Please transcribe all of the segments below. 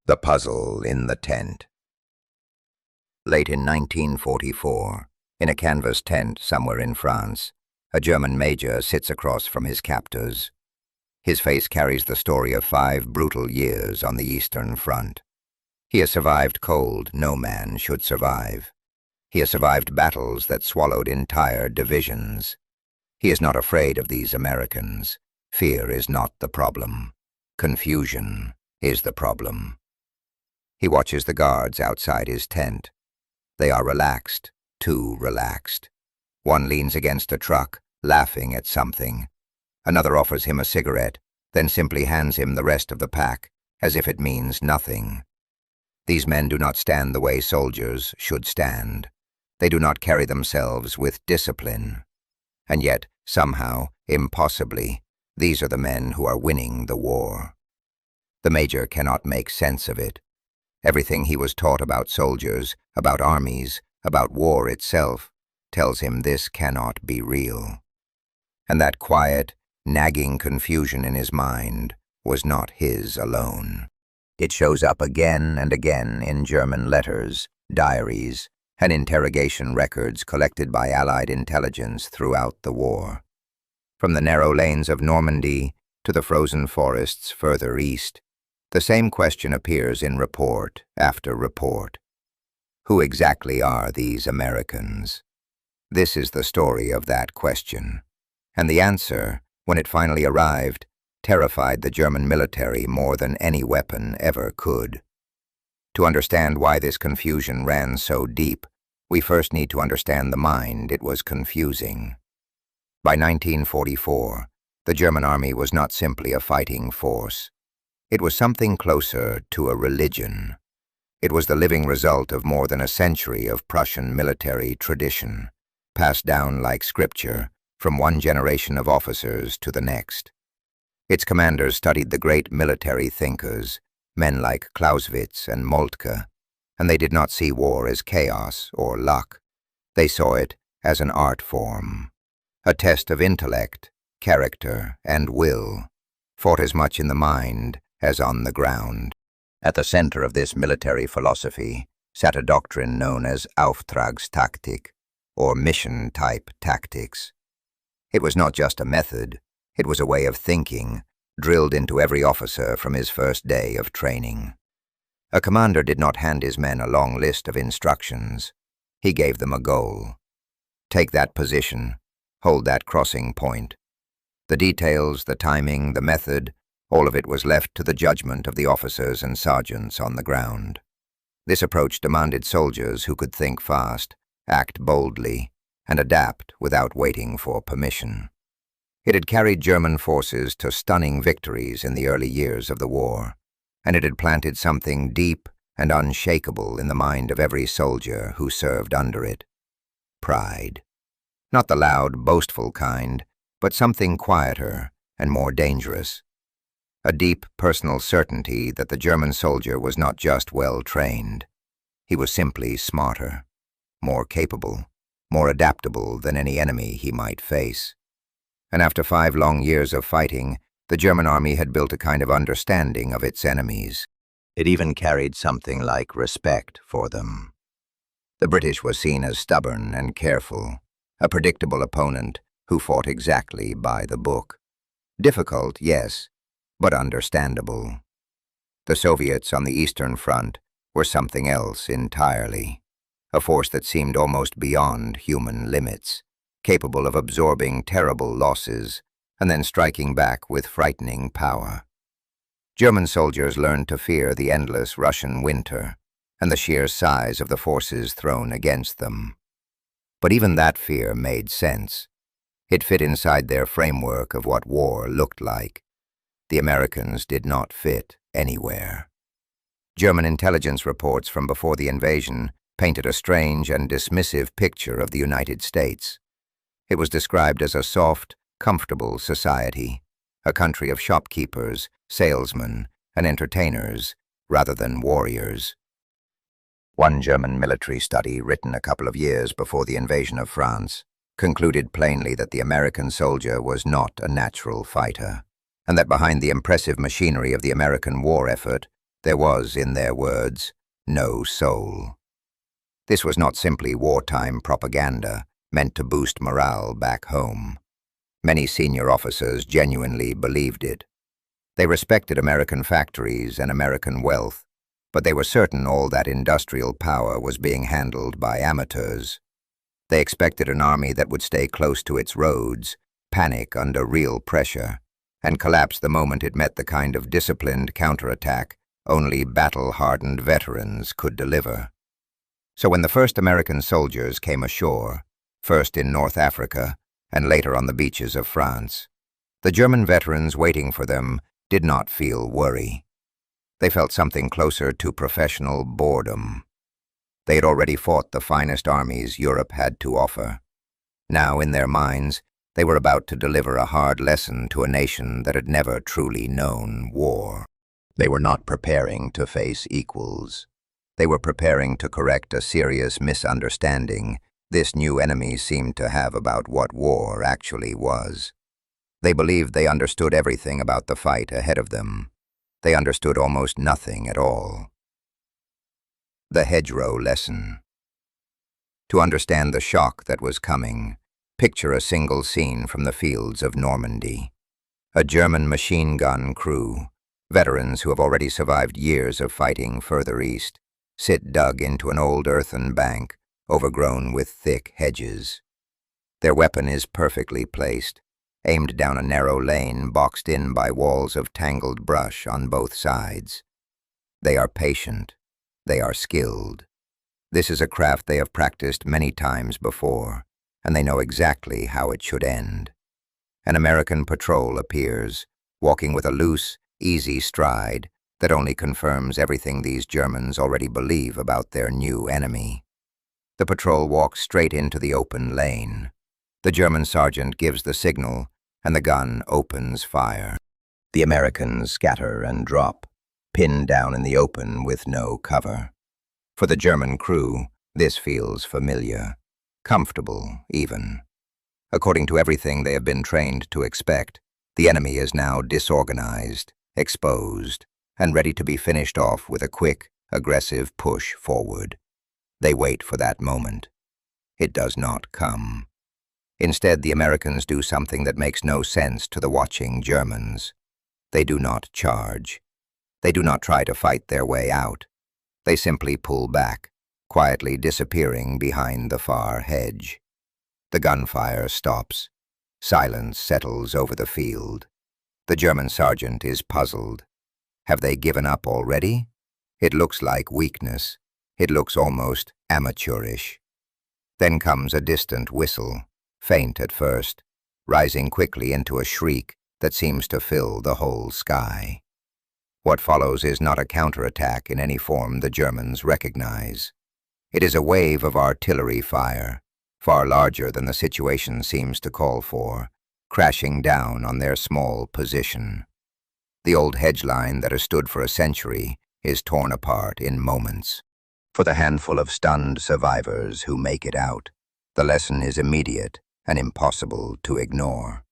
The Puzzle in the Tent. Late in 1944, in a canvas tent somewhere in France, a German major sits across from his captors. His face carries the story of 5 brutal years on the Eastern Front. He has survived cold no man should survive. He has survived battles that swallowed entire divisions. He is not afraid of these Americans. Fear is not the problem. Confusion is the problem. He watches the guards outside his tent. They are relaxed, too relaxed. One leans against a truck, laughing at something. Another offers him a cigarette, then simply hands him the rest of the pack, as if it means nothing. These men do not stand the way soldiers should stand. They do not carry themselves with discipline. And yet, somehow, impossibly, these are the men who are winning the war. The major cannot make sense of it. Everything he was taught about soldiers, about armies, about war itself, tells him this cannot be real. And that quiet, nagging confusion in his mind was not his alone. It shows up again and again in German letters, diaries, and interrogation records collected by Allied intelligence throughout the war. From the narrow lanes of Normandy to the frozen forests further east, the same question appears in report after report. Who exactly are these Americans? This is the story of that question. And the answer, when it finally arrived, terrified the German military more than any weapon ever could. To understand why this confusion ran so deep, we first need to understand the mind it was confusing. By 1944, the German army was not simply a fighting force. It was something closer to a religion. It was the living result of more than a century of Prussian military tradition, passed down like scripture from one generation of officers to the next. Its commanders studied the great military thinkers, men like Clausewitz and Moltke, and they did not see war as chaos or luck. They saw it as an art form, a test of intellect, character, and will, fought as much in the mind as on the ground. At the center of this military philosophy sat a doctrine known as Auftragstaktik, or mission-type tactics. It was not just a method, it was a way of thinking, drilled into every officer from his first day of training. A commander did not hand his men a long list of instructions. He gave them a goal. Take that position, hold that crossing point. The details, the timing, the method, all of it was left to the judgment of the officers and sergeants on the ground. This approach demanded soldiers who could think fast, act boldly, and adapt without waiting for permission. It had carried German forces to stunning victories in the early years of the war, and it had planted something deep and unshakable in the mind of every soldier who served under it. Pride. Not the loud, boastful kind, but something quieter and more dangerous. A deep personal certainty that the German soldier was not just well-trained. He was simply smarter, more capable, more adaptable than any enemy he might face. And after 5 long years of fighting, the German army had built a kind of understanding of its enemies. It even carried something like respect for them. The British was seen as stubborn and careful, a predictable opponent who fought exactly by the book. Difficult, yes, but understandable. The Soviets on the Eastern Front were something else entirely, a force that seemed almost beyond human limits, capable of absorbing terrible losses and then striking back with frightening power. German soldiers learned to fear the endless Russian winter and the sheer size of the forces thrown against them. But even that fear made sense. It fit inside their framework of what war looked like. The Americans did not fit anywhere. German intelligence reports from before the invasion painted a strange and dismissive picture of the United States. It was described as a soft, comfortable society, a country of shopkeepers, salesmen, and entertainers, rather than warriors. One German military study, written a couple of years before the invasion of France, concluded plainly that the American soldier was not a natural fighter, and that behind the impressive machinery of the American war effort There was, in their words, no soul. This was not simply wartime propaganda meant to boost morale back home. Many senior officers genuinely believed it. They respected American factories and American wealth, but they were certain all that industrial power was being handled by amateurs. They expected an army that would stay close to its roads, panic under real pressure, and collapse the moment it met the kind of disciplined counterattack only battle-hardened veterans could deliver. So when the first American soldiers came ashore, first in North Africa and later on the beaches of France, the German veterans waiting for them did not feel worry. They felt something closer to professional boredom. They had already fought the finest armies Europe had to offer. Now, in their minds, they were about to deliver a hard lesson to a nation that had never truly known war. They were not preparing to face equals. They were preparing to correct a serious misunderstanding this new enemy seemed to have about what war actually was. They believed they understood everything about the fight ahead of them. They understood almost nothing at all. The hedgerow lesson. To understand the shock that was coming, picture a single scene from the fields of Normandy. A German machine gun crew, veterans who have already survived years of fighting further east, sit dug into an old earthen bank overgrown with thick hedges. Their weapon is perfectly placed, aimed down a narrow lane boxed in by walls of tangled brush on both sides. They are patient. They are skilled. This is a craft they have practiced many times before, and they know exactly how it should end. An American patrol appears, walking with a loose, easy stride that only confirms everything these Germans already believe about their new enemy. The patrol walks straight into the open lane. The German sergeant gives the signal, and the gun opens fire. The Americans scatter and drop, pinned down in the open with no cover. For the German crew, this feels familiar, comfortable even. According to everything they have been trained to expect, the enemy is now disorganized, exposed, and ready to be finished off with a quick, aggressive push forward. They wait for that moment. It does not come. Instead, the Americans do something that makes no sense to the watching Germans. They do not charge. They do not try to fight their way out. They simply pull back, quietly disappearing behind the far hedge. The gunfire stops. Silence settles over the field. The German sergeant is puzzled. Have they given up already? It looks like weakness. It looks almost amateurish. Then comes a distant whistle, faint at first, rising quickly into a shriek that seems to fill the whole sky. What follows is not a counterattack in any form the Germans recognize. It is a wave of artillery fire, far larger than the situation seems to call for, crashing down on their small position. The old hedge line that has stood for a century is torn apart in moments. For the handful of stunned survivors who make it out, the lesson is immediate and impossible to ignore.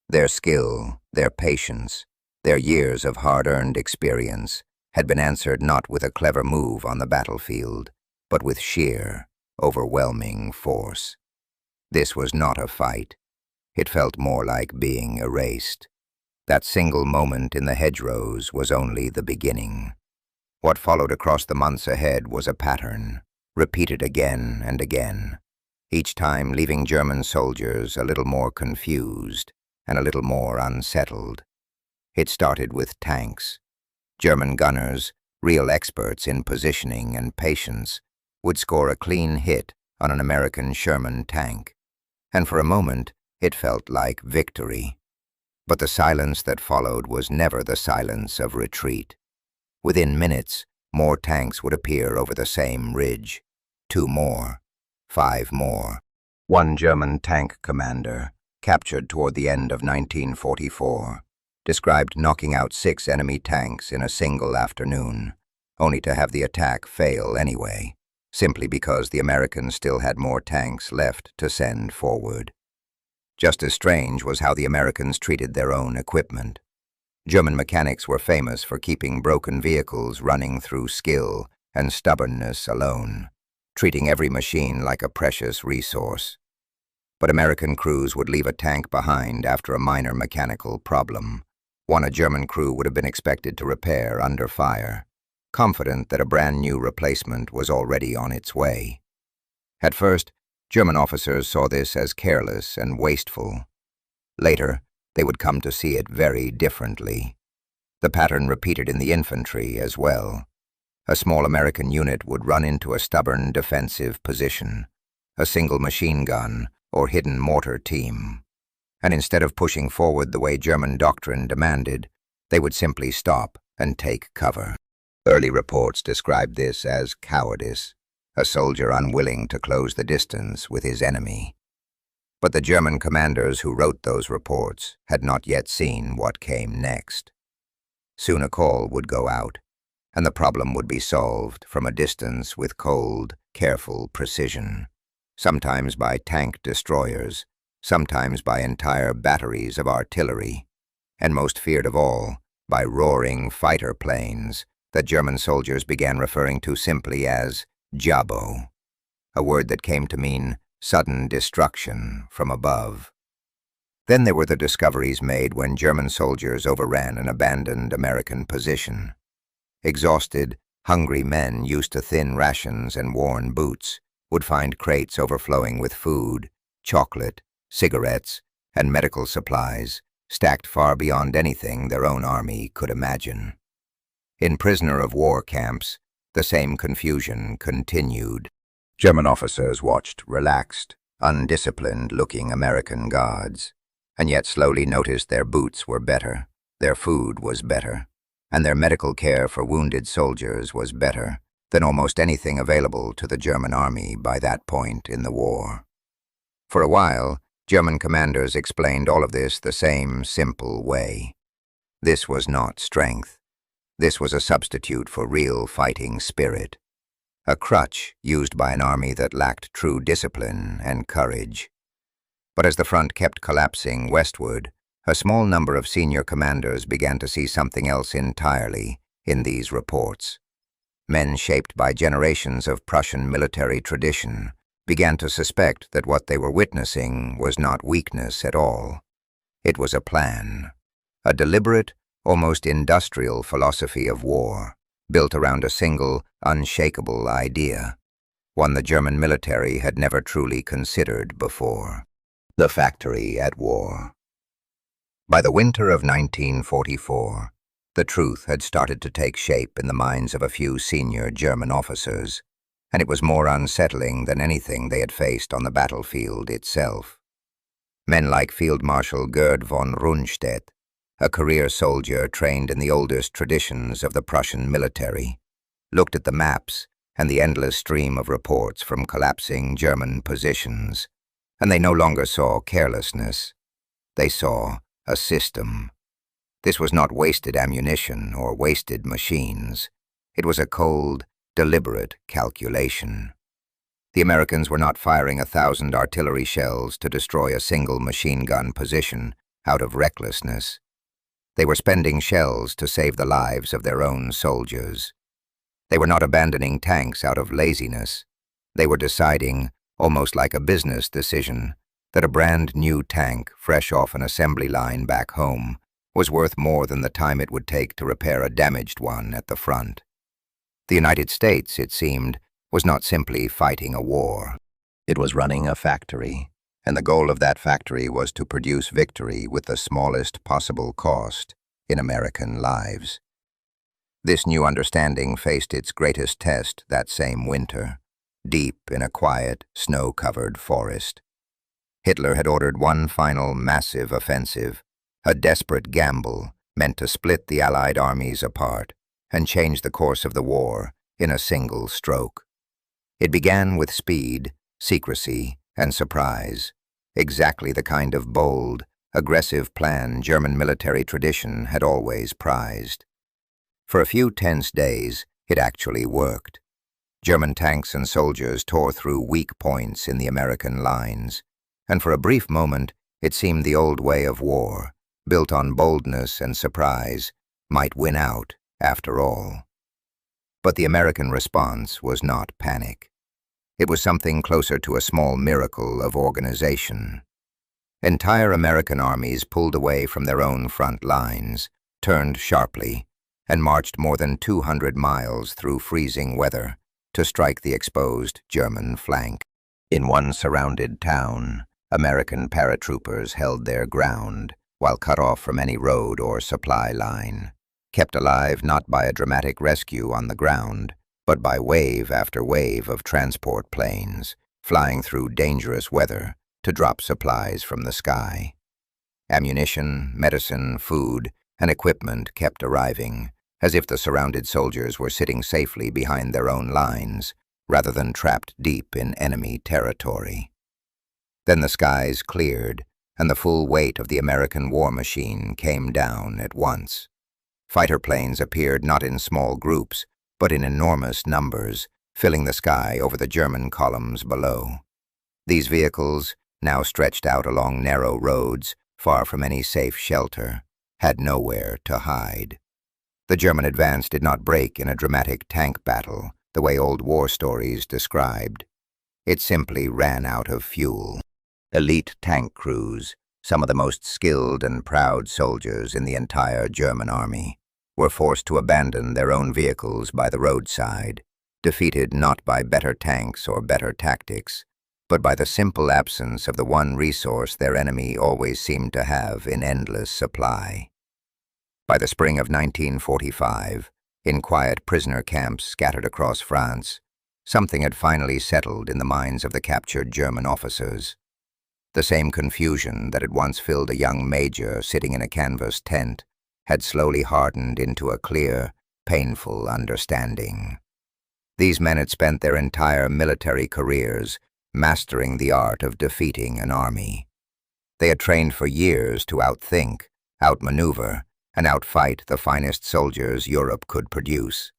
Their skill, their patience, their years of hard-earned experience had been answered not with a clever move on the battlefield, but with sheer, overwhelming force. This was not a fight. It felt more like being erased. That single moment in the hedgerows was only the beginning. What followed across the months ahead was a pattern, repeated again and again, each time leaving German soldiers a little more confused and a little more unsettled. It started with tanks. German gunners, real experts in positioning and patience, would score a clean hit on an American Sherman tank, and for a moment it felt like victory. But the silence that followed was never the silence of retreat. Within minutes, more tanks would appear over the same ridge. 2 more, 5 more. One German tank commander, captured toward the end of 1944, described knocking out 6 enemy tanks in a single afternoon, only to have the attack fail anyway, simply because the Americans still had more tanks left to send forward. Just as strange was how the Americans treated their own equipment. German mechanics were famous for keeping broken vehicles running through skill and stubbornness alone, treating every machine like a precious resource. But American crews would leave a tank behind after a minor mechanical problem, one a German crew would have been expected to repair under fire, confident that a brand-new replacement was already on its way. At first, German officers saw this as careless and wasteful. Later, they would come to see it very differently. The pattern repeated in the infantry as well. A small American unit would run into a stubborn defensive position, a single machine gun or hidden mortar team. And instead of pushing forward the way German doctrine demanded, they would simply stop and take cover. Early reports described this as cowardice, a soldier unwilling to close the distance with his enemy. But the German commanders who wrote those reports had not yet seen what came next. Soon a call would go out, and the problem would be solved from a distance with cold, careful precision, sometimes by tank destroyers, sometimes by entire batteries of artillery, and most feared of all, by roaring fighter planes that German soldiers began referring to simply as Jabo, a word that came to mean sudden destruction from above. Then there were the discoveries made when German soldiers overran an abandoned American position. Exhausted, hungry men used to thin rations and worn boots would find crates overflowing with food, chocolate, cigarettes, and medical supplies stacked far beyond anything their own army could imagine. In prisoner-of-war camps, the same confusion continued. German officers watched relaxed, undisciplined-looking American guards, and yet slowly noticed their boots were better, their food was better, and their medical care for wounded soldiers was better than almost anything available to the German army by that point in the war. For a while, German commanders explained all of this the same simple way. This was not strength. This was a substitute for real fighting spirit, a crutch used by an army that lacked true discipline and courage. But as the front kept collapsing westward, a small number of senior commanders began to see something else entirely in these reports. Men shaped by generations of Prussian military tradition began to suspect that what they were witnessing was not weakness at all. It was a plan, a deliberate, almost industrial philosophy of war, built around a single, unshakable idea, one the German military had never truly considered before: the factory at war. By the winter of 1944, the truth had started to take shape in the minds of a few senior German officers, and it was more unsettling than anything they had faced on the battlefield itself. Men like Field Marshal Gerd von Rundstedt, a career soldier trained in the oldest traditions of the Prussian military, looked at the maps and the endless stream of reports from collapsing German positions, and they no longer saw carelessness. They saw a system. This was not wasted ammunition or wasted machines. It was a cold, deliberate calculation. The Americans were not firing 1,000 artillery shells to destroy a single machine gun position out of recklessness. They were spending shells to save the lives of their own soldiers. They were not abandoning tanks out of laziness. They were deciding, almost like a business decision, that a brand new tank, fresh off an assembly line back home, was worth more than the time it would take to repair a damaged one at the front. The United States, it seemed, was not simply fighting a war. It was running a factory, and the goal of that factory was to produce victory with the smallest possible cost in American lives. This new understanding faced its greatest test that same winter, deep in a quiet, snow-covered forest. Hitler had ordered one final massive offensive, a desperate gamble meant to split the Allied armies apart and change the course of the war in a single stroke. It began with speed, secrecy, and surprise, exactly the kind of bold, aggressive plan German military tradition had always prized. For a few tense days, it actually worked. German tanks and soldiers tore through weak points in the American lines, and for a brief moment, it seemed the old way of war, built on boldness and surprise, might win out after all. But the American response was not panic. It was something closer to a small miracle of organization. Entire American armies pulled away from their own front lines, turned sharply, and marched more than 200 miles through freezing weather to strike the exposed German flank. In one surrounded town, American paratroopers held their ground while cut off from any road or supply line, kept alive not by a dramatic rescue on the ground, but by wave after wave of transport planes flying through dangerous weather to drop supplies from the sky. Ammunition, medicine, food, and equipment kept arriving, as if the surrounded soldiers were sitting safely behind their own lines, rather than trapped deep in enemy territory. Then the skies cleared, and the full weight of the American war machine came down at once. Fighter planes appeared not in small groups, but in enormous numbers, filling the sky over the German columns below. These vehicles, now stretched out along narrow roads, far from any safe shelter, had nowhere to hide. The German advance did not break in a dramatic tank battle, the way old war stories described. It simply ran out of fuel. Elite tank crews, some of the most skilled and proud soldiers in the entire German army, were forced to abandon their own vehicles by the roadside, defeated not by better tanks or better tactics, but by the simple absence of the one resource their enemy always seemed to have in endless supply. By the spring of 1945, in quiet prisoner camps scattered across France, something had finally settled in the minds of the captured German officers. The same confusion that had once filled a young major sitting in a canvas tent had slowly hardened into a clear, painful understanding. These men had spent their entire military careers mastering the art of defeating an army. They had trained for years to outthink, outmaneuver, and outfight the finest soldiers Europe could produce.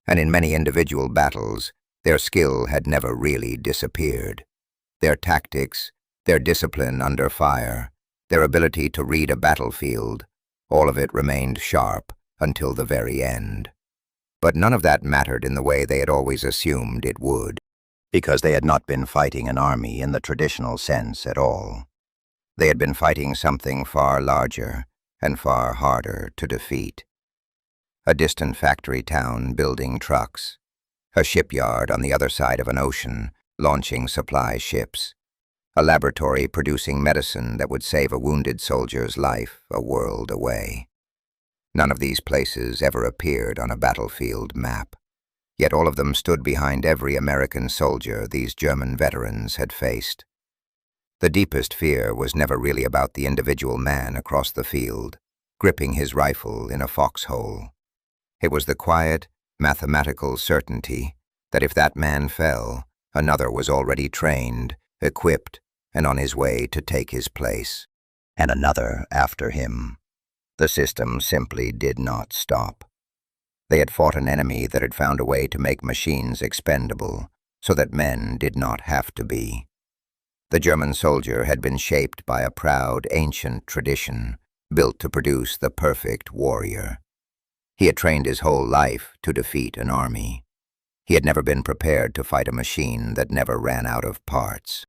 And in many individual battles, their skill had never really disappeared. Their tactics, their discipline under fire, their ability to read a battlefield, all of it remained sharp until the very end. But none of that mattered in the way they had always assumed it would, because they had not been fighting an army in the traditional sense at all. They had been fighting something far larger and far harder to defeat. A distant factory town building trucks, a shipyard on the other side of an ocean launching supply ships, a laboratory producing medicine that would save a wounded soldier's life a world away. None of these places ever appeared on a battlefield map, yet all of them stood behind every American soldier these German veterans had faced. The deepest fear was never really about the individual man across the field, gripping his rifle in a foxhole. It was the quiet, mathematical certainty that if that man fell, another was already trained, equipped, and on his way to take his place, and another after him. The system simply did not stop. They had fought an enemy that had found a way to make machines expendable, so that men did not have to be. The German soldier had been shaped by a proud, ancient tradition, built to produce the perfect warrior. He had trained his whole life to defeat an army. He had never been prepared to fight a machine that never ran out of parts.